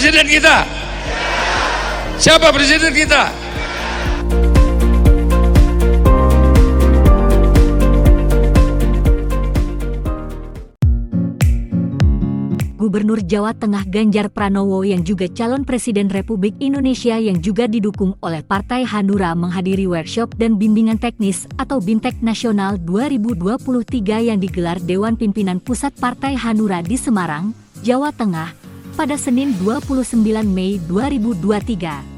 presiden kita? Siapa presiden kita? Gubernur Jawa Tengah Ganjar Pranowo yang juga calon Presiden Republik Indonesia yang juga didukung oleh Partai Hanura menghadiri workshop dan bimbingan teknis atau BIMTEK Nasional 2023 yang digelar Dewan Pimpinan Pusat Partai Hanura di Semarang, Jawa Tengah, pada Senin 29 Mei 2023.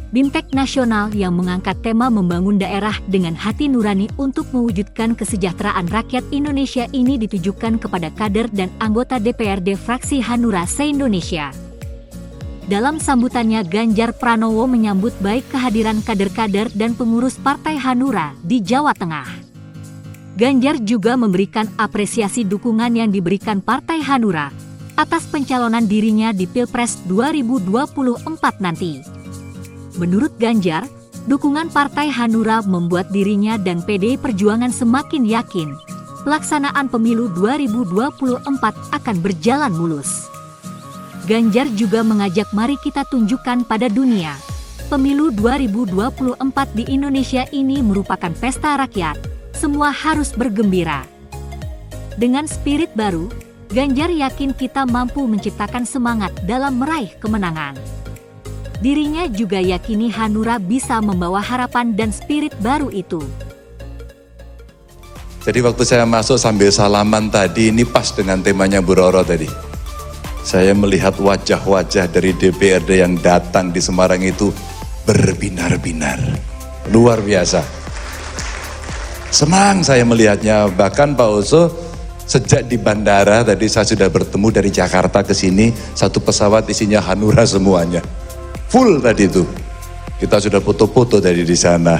BIMTEK Nasional yang mengangkat tema membangun daerah dengan hati nurani untuk mewujudkan kesejahteraan rakyat Indonesia ini ditujukan kepada kader dan anggota DPRD fraksi Hanura se-Indonesia. Dalam sambutannya, Ganjar Pranowo menyambut baik kehadiran kader-kader dan pengurus Partai Hanura di Jawa Tengah. Ganjar juga memberikan apresiasi dukungan yang diberikan Partai Hanura atas pencalonan dirinya di Pilpres 2024 nanti. Menurut Ganjar, dukungan Partai Hanura membuat dirinya dan PDI Perjuangan semakin yakin pelaksanaan pemilu 2024 akan berjalan mulus. Ganjar juga mengajak mari kita tunjukkan pada dunia, pemilu 2024 di Indonesia ini merupakan pesta rakyat, semua harus bergembira. Dengan spirit baru, Ganjar yakin kita mampu menciptakan semangat dalam meraih kemenangan. Dirinya juga yakini Hanura bisa membawa harapan dan spirit baru itu. Jadi waktu saya masuk sambil salaman tadi, ini pas dengan temanya Bu Roro tadi. Saya melihat wajah-wajah dari DPRD yang datang di Semarang itu berbinar-binar. Luar biasa. Senang saya melihatnya, bahkan Pak Oso sejak di bandara tadi saya sudah bertemu dari Jakarta ke sini, satu pesawat isinya Hanura semuanya. Full tadi itu. Kita sudah foto-foto tadi di sana.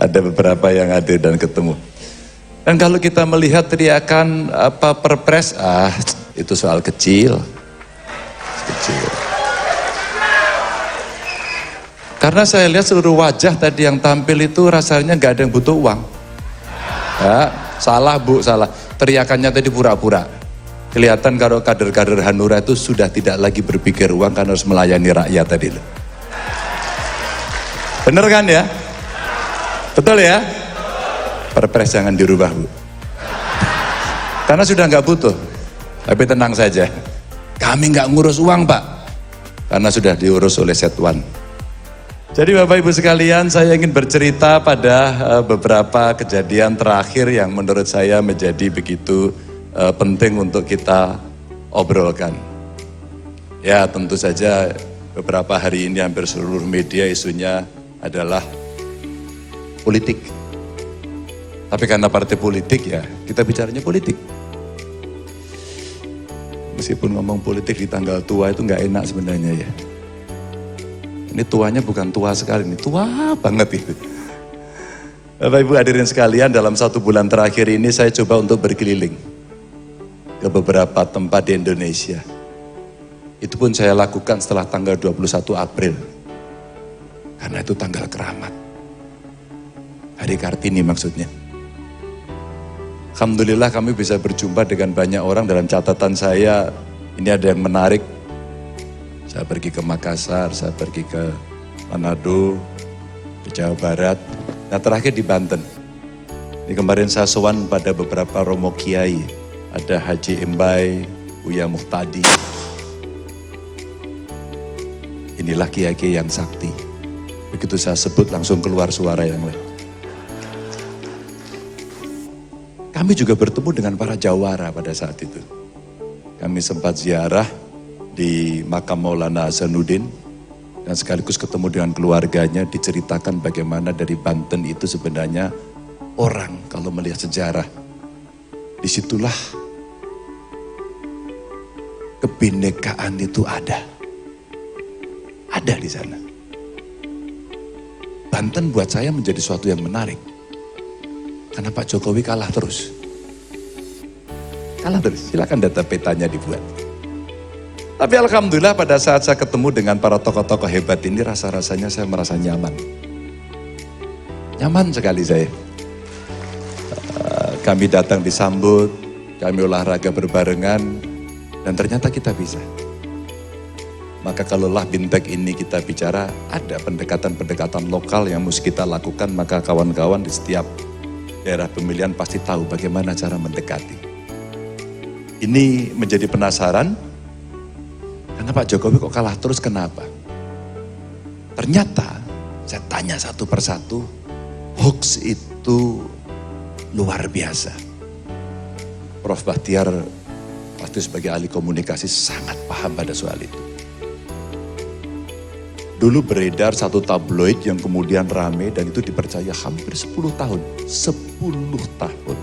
Ada beberapa yang hadir dan ketemu. Dan kalau kita melihat teriakan perpres, itu soal kecil. Kecil. Karena saya lihat seluruh wajah tadi yang tampil itu rasanya nggak ada yang butuh uang. Ya, salah Bu, salah. Teriakannya tadi pura-pura. Kelihatan kalau kader-kader Hanura itu sudah tidak lagi berpikir uang karena harus melayani rakyat tadi. Bener kan ya? Betul ya? Perpres jangan dirubah Bu. Karena sudah nggak butuh. Tapi tenang saja. Kami nggak ngurus uang Pak. Karena sudah diurus oleh Setwan. Jadi Bapak Ibu sekalian, saya ingin bercerita pada beberapa kejadian terakhir yang menurut saya menjadi begitu penting untuk kita obrolkan. Ya tentu saja beberapa hari ini hampir seluruh media isunya adalah politik. Tapi karena partai politik ya kita bicaranya politik. Meskipun ngomong politik di tanggal tua itu nggak enak sebenarnya ya. Ini tuanya bukan tua sekali, ini tua banget itu. Bapak Ibu hadirin sekalian, dalam 1 bulan terakhir ini saya coba untuk berkeliling ke beberapa tempat di Indonesia. Itu pun saya lakukan setelah tanggal 21 April. Karena itu tanggal keramat. Hari Kartini maksudnya. Alhamdulillah kami bisa berjumpa dengan banyak orang. Dalam catatan saya, ini ada yang menarik. Saya pergi ke Makassar, saya pergi ke Manado, ke Jawa Barat. Nah terakhir di Banten. Ini kemarin saya sowan pada beberapa romo kiai. Ada Haji Embai, Buya Muhtadi. Inilah kiai-kiai yang sakti. Begitu saya sebut langsung keluar suara yang lain. Kami juga bertemu dengan para jawara pada saat itu. Kami sempat ziarah di makam Maulana Hasanuddin dan sekaligus ketemu dengan keluarganya, diceritakan bagaimana dari Banten itu sebenarnya orang kalau melihat sejarah. Disitulah kebinekaan itu ada. Ada di sana. Banten buat saya menjadi suatu yang menarik. Karena Pak Jokowi kalah terus. Kalah terus, silakan data petanya dibuat. Tapi alhamdulillah pada saat saya ketemu dengan para tokoh-tokoh hebat ini, rasa-rasanya saya merasa nyaman. Nyaman sekali saya. Kami datang disambut, kami olahraga berbarengan, dan ternyata kita bisa. Maka kalaulah BIMTEK ini kita bicara, ada pendekatan-pendekatan lokal yang mesti kita lakukan, maka kawan-kawan di setiap daerah pemilihan pasti tahu bagaimana cara mendekati. Ini menjadi penasaran, karena Pak Jokowi kok kalah terus, kenapa? Ternyata, saya tanya satu persatu, hoax itu luar biasa. Prof. Bahtiar pasti sebagai ahli komunikasi sangat paham pada soal itu. Dulu beredar satu tabloid yang kemudian rame dan itu dipercaya hampir 10 tahun. 10 tahun.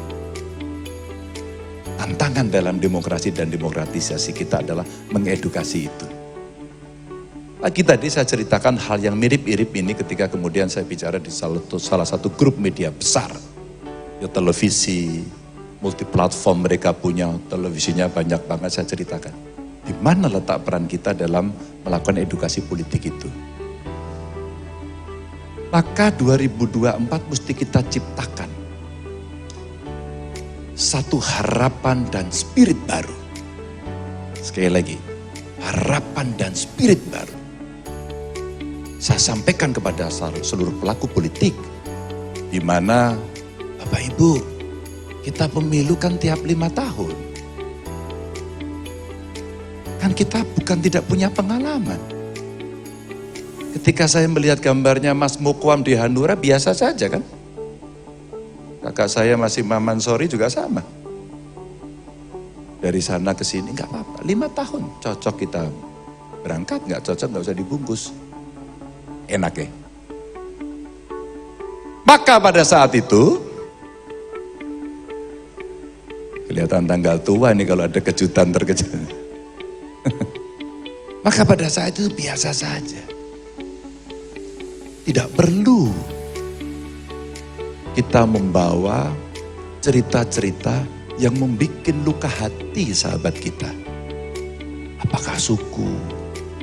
Tantangan dalam demokrasi dan demokratisasi kita adalah mengedukasi itu. Lagi tadi saya ceritakan hal yang mirip-mirip ini ketika kemudian saya bicara di salah satu grup media besar. Ya, televisi, multiplatform mereka punya, televisinya banyak banget saya ceritakan. Di mana letak peran kita dalam melakukan edukasi politik itu? Maka 2024 mesti kita ciptakan satu harapan dan spirit baru. Sekali lagi, harapan dan spirit baru. Saya sampaikan kepada seluruh pelaku politik, di mana Bapak Ibu, kita pemilu kan tiap 5 tahun. Kan kita bukan tidak punya pengalaman. Ketika saya melihat gambarnya Mas Mukwam di Hanura, biasa saja kan. Kakak saya masih Maman Sori juga sama. Dari sana ke sini nggak apa-apa. 5 tahun cocok kita berangkat, nggak cocok nggak usah dibungkus. Enak ya. Maka pada saat itu, kelihatan tanggal tua nih kalau ada kejutan terkejut. Maka pada saat itu biasa saja. Tidak perlu kita membawa cerita-cerita yang membuat luka hati sahabat kita. Apakah suku,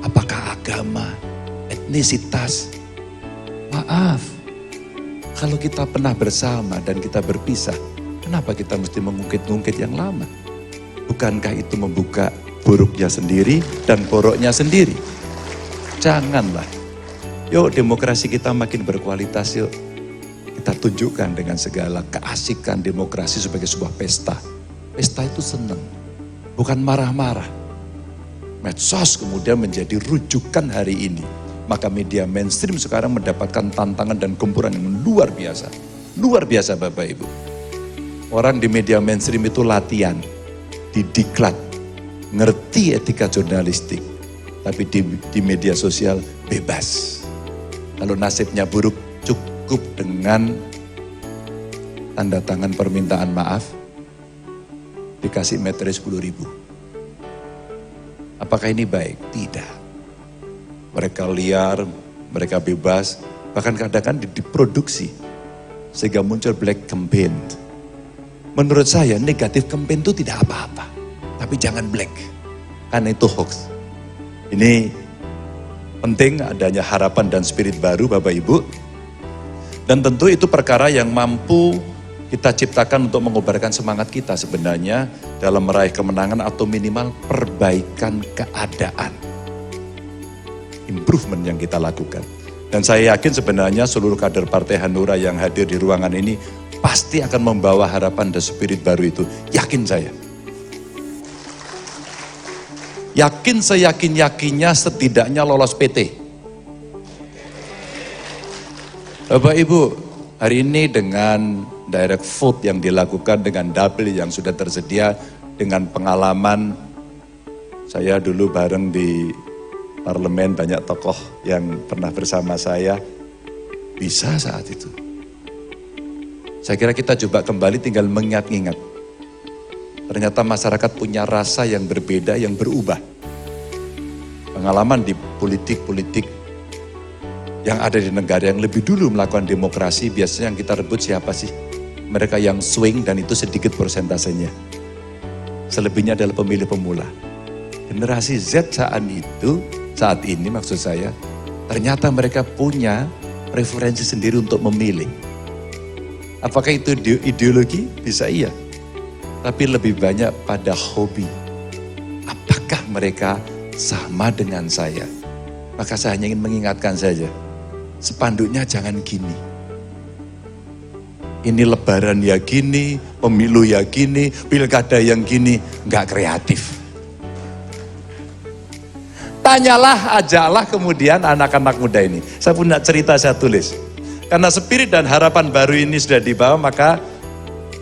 apakah agama, etnisitas. Maaf, kalau kita pernah bersama dan kita berpisah, kenapa kita mesti mengungkit-ungkit yang lama? Bukankah itu membuka buruknya sendiri dan boroknya sendiri? Janganlah. Yuk demokrasi kita makin berkualitas yuk. Kita tunjukkan dengan segala keasikan demokrasi sebagai sebuah pesta. Pesta itu senang, bukan marah-marah. Medsos kemudian menjadi rujukan hari ini. Maka media mainstream sekarang mendapatkan tantangan dan gempuran yang luar biasa. Luar biasa Bapak Ibu. Orang di media mainstream itu latihan, didiklat, ngerti etika jurnalistik. Tapi di media sosial bebas. Kalau nasibnya buruk, cukup dengan tanda tangan permintaan maaf, dikasih materi 10.000. Apakah ini baik? Tidak. Mereka liar, mereka bebas, bahkan kadang-kadang diproduksi. Sehingga muncul black campaign. Menurut saya negatif campaign itu tidak apa-apa. Tapi jangan black, karena itu hoax. Ini penting adanya harapan dan spirit baru Bapak Ibu. Dan tentu itu perkara yang mampu kita ciptakan untuk mengobarkan semangat kita sebenarnya dalam meraih kemenangan atau minimal perbaikan keadaan. Improvement yang kita lakukan. Dan saya yakin sebenarnya seluruh kader Partai Hanura yang hadir di ruangan ini pasti akan membawa harapan dan spirit baru itu. Yakin saya. Yakin seyakin-yakinnya setidaknya lolos PT. Bapak Ibu, hari ini dengan direct vote yang dilakukan dengan dapil yang sudah tersedia, dengan pengalaman saya dulu bareng di parlemen, banyak tokoh yang pernah bersama saya, bisa saat itu. Saya kira kita coba kembali tinggal mengingat-ingat. Ternyata masyarakat punya rasa yang berbeda, yang berubah. Pengalaman di politik-politik yang ada di negara yang lebih dulu melakukan demokrasi, biasanya yang kita rebut siapa sih? Mereka yang swing dan itu sedikit persentasenya. Selebihnya adalah pemilih pemula. Generasi Z saat ini maksud saya, ternyata mereka punya preferensi sendiri untuk memilih. Apakah itu ideologi? Bisa iya. Tapi lebih banyak pada hobi. Apakah mereka sama dengan saya. Maka saya hanya ingin mengingatkan saja, spanduknya jangan gini. Ini lebaran ya gini, pemilu ya gini, pilkada yang gini, nggak kreatif. Tanyalah, ajaklah kemudian anak-anak muda ini. Saya punya cerita saya tulis. Karena spirit dan harapan baru ini sudah dibawa, maka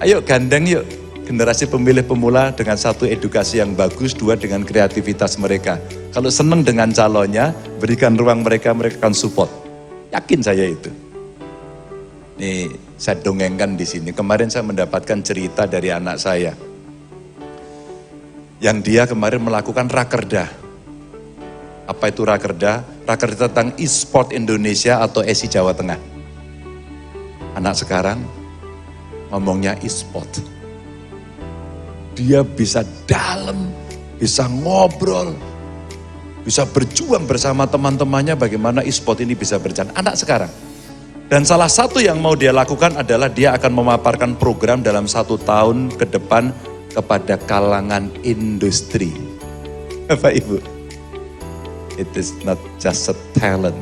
ayo gandeng yuk generasi pemilih pemula dengan satu edukasi yang bagus, dua dengan kreativitas mereka. Kalau senang dengan calonnya, berikan ruang mereka akan support. Yakin saya itu. Nih, saya dongengkan di sini. Kemarin saya mendapatkan cerita dari anak saya. Yang dia kemarin melakukan rakerda. Apa itu rakerda? Rakerda tentang e-sport Indonesia atau ESI Jawa Tengah. Anak sekarang ngomongnya e-sport. Dia bisa dalam, bisa ngobrol, bisa berjuang bersama teman-temannya bagaimana e-sport ini bisa berjalan. Anak sekarang. Dan salah satu yang mau dia lakukan adalah dia akan memaparkan program dalam 1 tahun ke depan kepada kalangan industri. Bapak Ibu, it is not just a talent,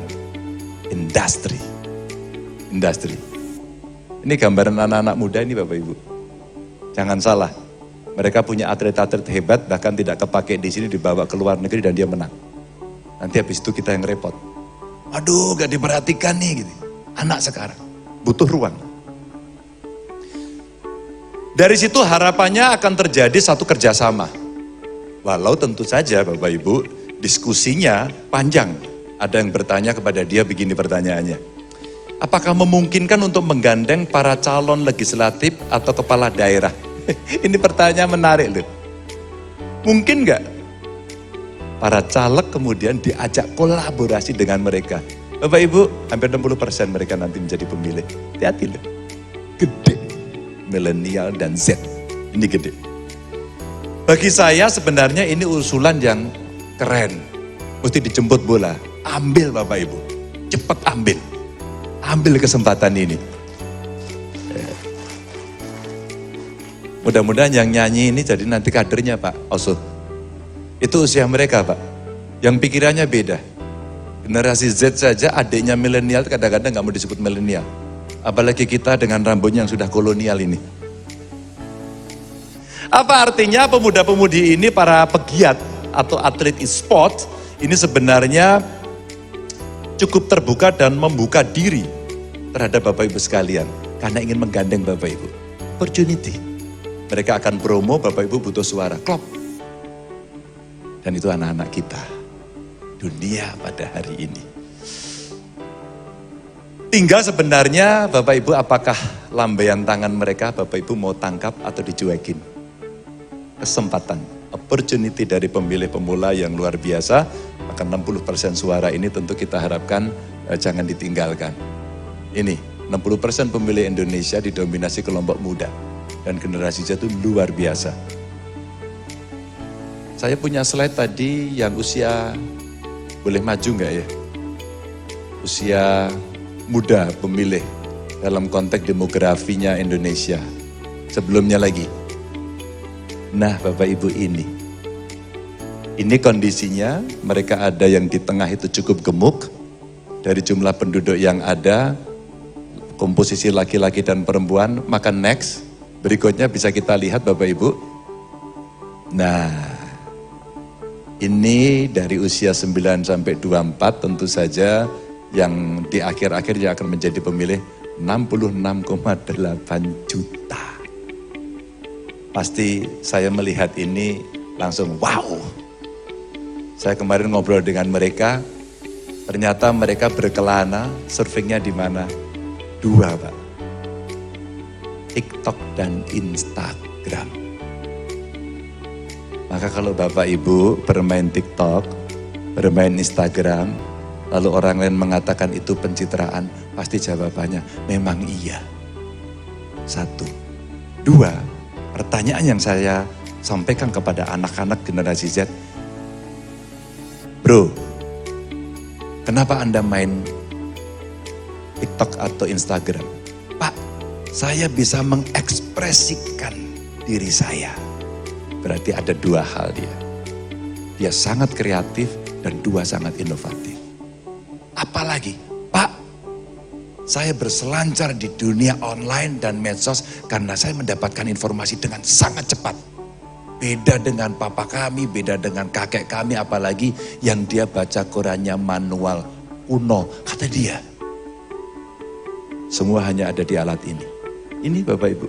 industry. Industri. Ini gambaran anak-anak muda ini Bapak Ibu. Jangan salah, mereka punya atlet-atlet hebat, bahkan tidak kepake di sini, dibawa ke luar negeri dan dia menang. Nanti habis itu kita yang repot. Aduh, gak diperhatikan nih gitu. Anak sekarang butuh ruang. Dari situ harapannya akan terjadi satu kerjasama. Walau tentu saja Bapak Ibu diskusinya panjang. Ada yang bertanya kepada dia begini pertanyaannya. Apakah memungkinkan untuk menggandeng para calon legislatif atau kepala daerah? Ini pertanyaan menarik loh. Mungkin nggak para caleg kemudian diajak kolaborasi dengan mereka? Bapak Ibu, hampir 60% mereka nanti menjadi pemilih. Hati-hati loh. Gede. Milenial dan Z. Ini gede. Bagi saya sebenarnya ini usulan yang keren. Mesti dijemput bola. Ambil Bapak Ibu. Cepat ambil. Ambil kesempatan ini. Mudah-mudahan yang nyanyi ini jadi nanti kadernya Pak Oso. Itu usia mereka Pak. Yang pikirannya beda. Generasi Z saja adiknya milenial kadang-kadang gak mau disebut milenial. Apalagi kita dengan rambutnya yang sudah kolonial ini. Apa artinya pemuda-pemudi ini para pegiat atau atlet e-sport ini sebenarnya cukup terbuka dan membuka diri terhadap Bapak Ibu sekalian. Karena ingin menggandeng Bapak Ibu. Opportunity. Mereka akan promo, Bapak Ibu butuh suara. Klop. Dan itu anak-anak kita. Dunia pada hari ini. Tinggal sebenarnya Bapak Ibu apakah lambaian tangan mereka Bapak Ibu mau tangkap atau dicuekin. Kesempatan, opportunity dari pemilih pemula yang luar biasa. Maka 60% suara ini tentu kita harapkan jangan ditinggalkan. Ini 60% pemilih Indonesia didominasi kelompok muda. Dan generasi Z itu luar biasa. Saya punya slide tadi yang usia, boleh maju nggak ya? Usia muda pemilih dalam konteks demografinya Indonesia. Sebelumnya lagi. Nah Bapak Ibu ini kondisinya, mereka ada yang di tengah itu cukup gemuk. Dari jumlah penduduk yang ada, komposisi laki-laki dan perempuan, maka next, berikutnya bisa kita lihat Bapak Ibu. Nah, ini dari usia 9 sampai 24 tentu saja yang di akhir-akhir yang akan menjadi pemilih 66,8 juta. Pasti saya melihat ini langsung wow. Saya kemarin ngobrol dengan mereka, ternyata mereka berkelana, surfingnya di mana? 2 Pak. TikTok dan Instagram. Maka kalau Bapak Ibu bermain TikTok, bermain Instagram, lalu orang lain mengatakan itu pencitraan, pasti jawabannya memang iya. 1. 2, pertanyaan yang saya sampaikan kepada anak-anak generasi Z, bro, kenapa Anda main TikTok atau Instagram? Pak, saya bisa mengekspresikan diri saya. Berarti ada 2 hal dia. dia sangat kreatif, dan 2 sangat inovatif. Apalagi, Pak, saya berselancar di dunia online dan medsos karena saya mendapatkan informasi dengan sangat cepat. Beda dengan papa kami, beda dengan kakek kami, apalagi yang dia baca Qurannya manual kuno, kata dia. Semua hanya ada di alat ini. Ini Bapak Ibu.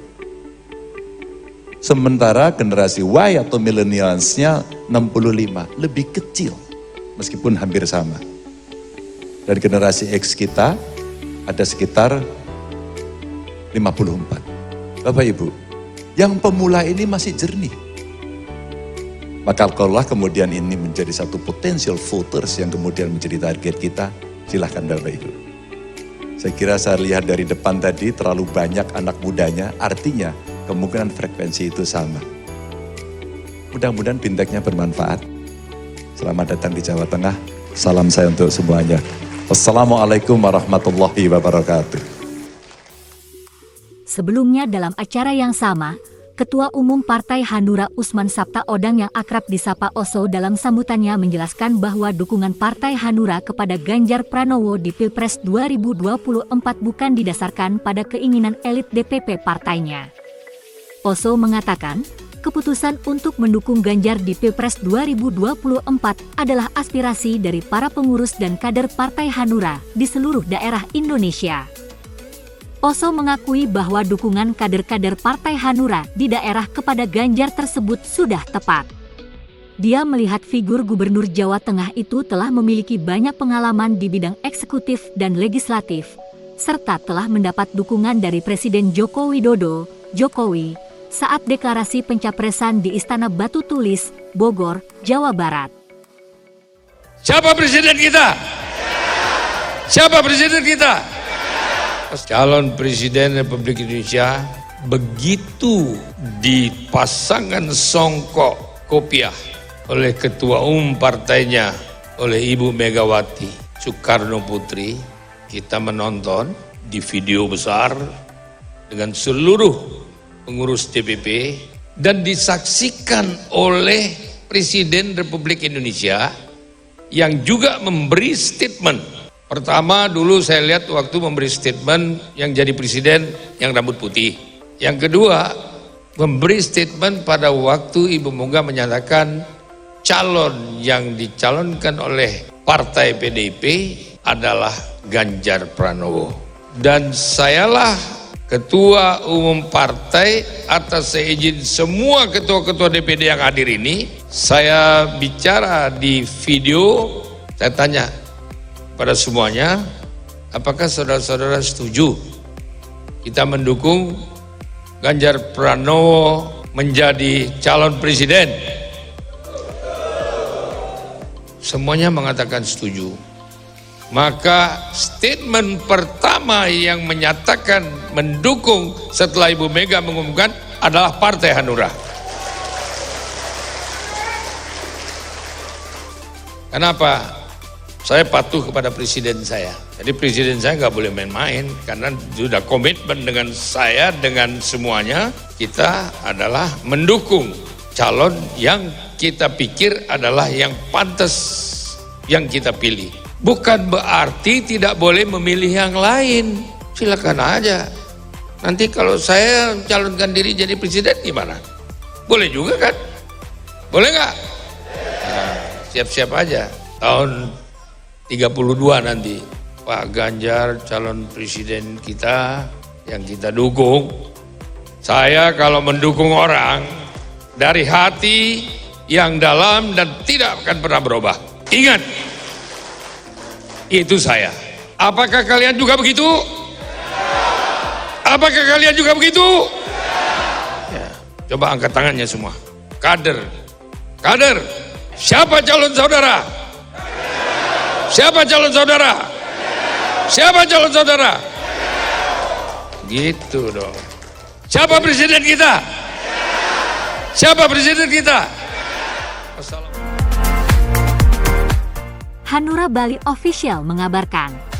Sementara generasi Y atau millennials-nya 65, lebih kecil. Meskipun hampir sama. Dari generasi X kita ada sekitar 54. Bapak Ibu, yang pemula ini masih jernih. Maka kalau kemudian ini menjadi satu potential voters yang kemudian menjadi target kita, silahkan Bapak Ibu. Saya kira saya lihat dari depan tadi terlalu banyak anak mudanya, artinya kemungkinan frekuensi itu sama. Mudah-mudahan binteknya bermanfaat. Selamat datang di Jawa Tengah. Salam saya untuk semuanya. Wassalamualaikum warahmatullahi wabarakatuh. Sebelumnya dalam acara yang sama, Ketua Umum Partai Hanura Usman Sabtaodang yang akrab disapa Oso dalam sambutannya menjelaskan bahwa dukungan Partai Hanura kepada Ganjar Pranowo di Pilpres 2024 bukan didasarkan pada keinginan elit DPP partainya. Oso mengatakan, keputusan untuk mendukung Ganjar di Pilpres 2024 adalah aspirasi dari para pengurus dan kader Partai Hanura di seluruh daerah Indonesia. Oso mengakui bahwa dukungan kader-kader Partai Hanura di daerah kepada Ganjar tersebut sudah tepat. Dia melihat figur Gubernur Jawa Tengah itu telah memiliki banyak pengalaman di bidang eksekutif dan legislatif, serta telah mendapat dukungan dari Presiden Joko Widodo, Jokowi, saat deklarasi pencapresan di Istana Batu Tulis, Bogor, Jawa Barat. Siapa presiden kita? Siapa presiden kita? Calon Presiden Republik Indonesia begitu dipasangkan songkok kopiah oleh Ketua Umum partainya, oleh Ibu Megawati Soekarno Putri. Kita menonton di video besar dengan seluruh pengurus DPP dan disaksikan oleh Presiden Republik Indonesia yang juga memberi statement. Pertama dulu saya lihat waktu memberi statement yang jadi presiden yang rambut putih. Yang kedua memberi statement pada waktu Ibu Megawati menyatakan calon yang dicalonkan oleh partai PDIP adalah Ganjar Pranowo. Dan sayalah Ketua Umum Partai atas seizin semua ketua-ketua DPD yang hadir ini. Saya bicara di video, saya tanya pada semuanya, apakah saudara-saudara setuju kita mendukung Ganjar Pranowo menjadi calon presiden? Semuanya mengatakan setuju. Maka statement pertama yang menyatakan mendukung setelah Ibu Mega mengumumkan adalah Partai Hanura. Kenapa? Saya patuh kepada presiden saya. Jadi presiden saya nggak boleh main-main karena sudah komitmen dengan saya, dengan semuanya. Kita adalah mendukung calon yang kita pikir adalah yang pantas yang kita pilih. Bukan berarti tidak boleh memilih yang lain. Silakan aja. Nanti kalau saya calonkan diri jadi presiden gimana? Boleh juga kan? Boleh nggak? Nah, siap-siap aja. Tahun 32 nanti Pak Ganjar calon presiden kita yang kita dukung. Saya kalau mendukung orang dari hati yang dalam dan tidak akan pernah berubah. Ingat, itu saya. Apakah kalian juga begitu? Apakah kalian juga begitu? Ya, coba angkat tangannya semua. Kader, kader, siapa calon saudara? Siapa calon saudara? Siapa calon saudara? Gitu dong. Siapa presiden kita? Siapa presiden kita? Hanura Bali Official mengabarkan.